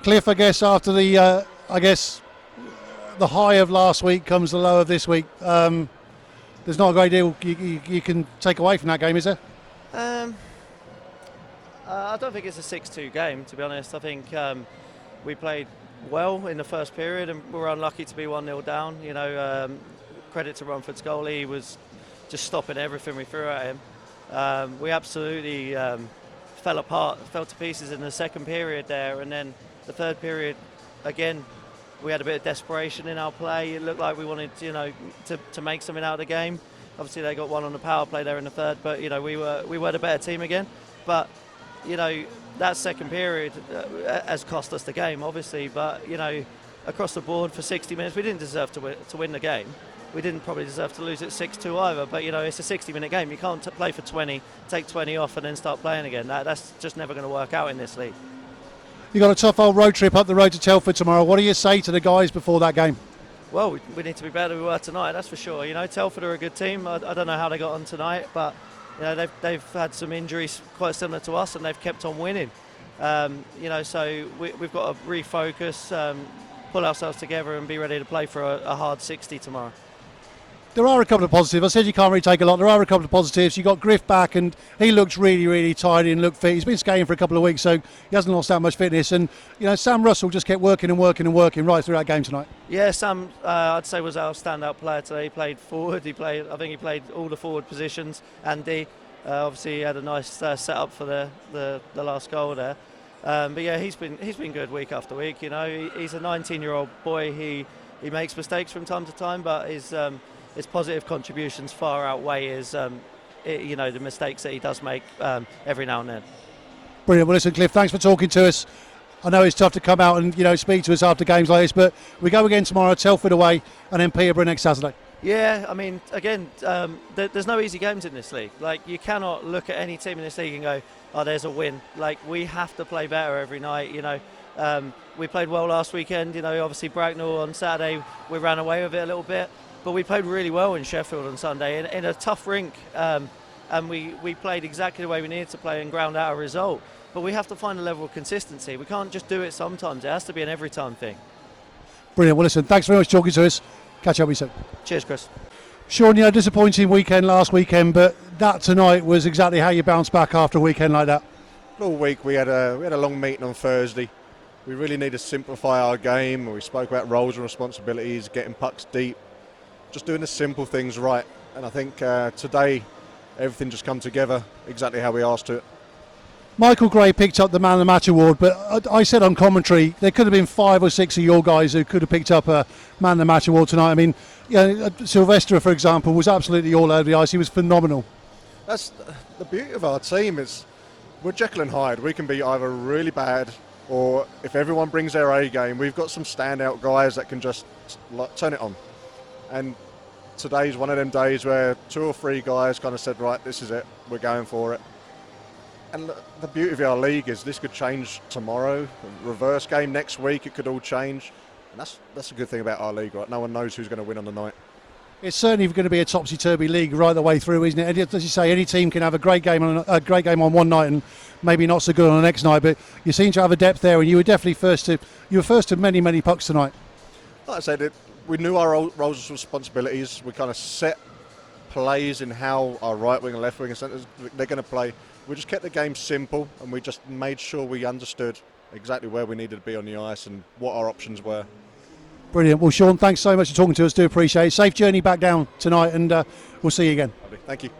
Cliff, I guess after the the high of last week comes the low of this week. There's not a great deal you can take away from that game, is there? I don't think it's a 6-2 game, to be honest. I think we played well in the first period and we were unlucky to be 1-0 down. You know, credit to Romford's goalie, he was just stopping everything we threw at him. We absolutely fell apart, fell to pieces in the second period there, and then the third period, again, we had a bit of desperation in our play. It looked like we wanted, you know, to make something out of the game. Obviously, they got one on the power play there in the third, but you know, we were the better team again. But you know, that second period has cost us the game, obviously. But you know, across the board for 60 minutes, we didn't deserve to win the game. We didn't probably deserve to lose it 6-2 either. But you know, it's a 60-minute game. You can't play for 20, take 20 off, and then start playing again. That's just never going to work out in this league. You got a tough old road trip up the road to Telford tomorrow. What do you say to the guys before that game? Well, we need to be better than we were tonight, that's for sure. You know, Telford are a good team. I don't know how they got on tonight, but you know, they've had some injuries quite similar to us, and they've kept on winning. You know, so we've got to refocus, pull ourselves together, and be ready to play for a hard 60 tomorrow. There are a couple of positives. I said you can't really take a lot. There are a couple of positives. You got Griff back, and he looks really, really tidy and looked fit. He's been skating for a couple of weeks, so he hasn't lost that much fitness. And you know, Sam Russell just kept working and working and working right through that game tonight. Yeah, Sam, I'd say was our standout player today. He played forward. I think he played all the forward positions. Andy, obviously, he had a nice setup for the last goal there. But yeah, he's been good week after week. You know, he's a 19-year-old boy. He makes mistakes from time to time, but his positive contributions far outweigh his, you know, the mistakes that he does make every now and then. Brilliant. Well, listen, Cliff, thanks for talking to us. I know it's tough to come out and, you know, speak to us after games like this, but we go again tomorrow, Telford away, and then Peterborough next Saturday. Yeah, I mean, again, there's no easy games in this league. Like, you cannot look at any team in this league and go, oh, there's a win. Like, we have to play better every night, you know. We played well last weekend, you know, obviously Bracknell on Saturday, we ran away with it a little bit. But we played really well in Sheffield on Sunday in a tough rink, and we played exactly the way we needed to play and ground out a result. But we have to find a level of consistency. We can't just do it sometimes. It has to be an every-time thing. Brilliant. Well, listen, thanks very much for talking to us. Catch up with you soon. Cheers, Chris. Sean, you had a disappointing weekend last weekend, but that tonight was exactly how you bounced back after a weekend like that. All week we had a long meeting on Thursday. We really need to simplify our game. We spoke about roles and responsibilities, getting pucks deep, just doing the simple things right. And I think today everything just come together exactly how we asked to it. Michael Gray picked up the Man of the Match award, but I said on commentary there could have been 5 or 6 of your guys who could have picked up a Man of the Match award tonight. I mean, you know, Sylvester, for example, was absolutely all over the ice. He was phenomenal. That's the beauty of our team. Is we're Jekyll and Hyde. We can be either really bad, or if everyone brings their A game, we've got some standout guys that can just turn it on. And today's one of them days where 2 or 3 guys kind of said, right, this is it, we're going for it. And the beauty of our league is this could change tomorrow, reverse game next week, it could all change. And that's a good thing about our league, right? No one knows who's going to win on the night. It's certainly going to be a topsy-turvy league right the way through, isn't it? As you say, any team can have a great game on one night and maybe not so good on the next night, but you seem to have a depth there, and you were definitely first to many pucks tonight. Like I said, we knew our roles and responsibilities. We kind of set plays in how our right wing and left wing and centres they're going to play. We just kept the game simple, and we just made sure we understood exactly where we needed to be on the ice and what our options were. Brilliant. Well, Sean, thanks so much for talking to us. Do appreciate it. Safe journey back down tonight, and we'll see you again. Thank you.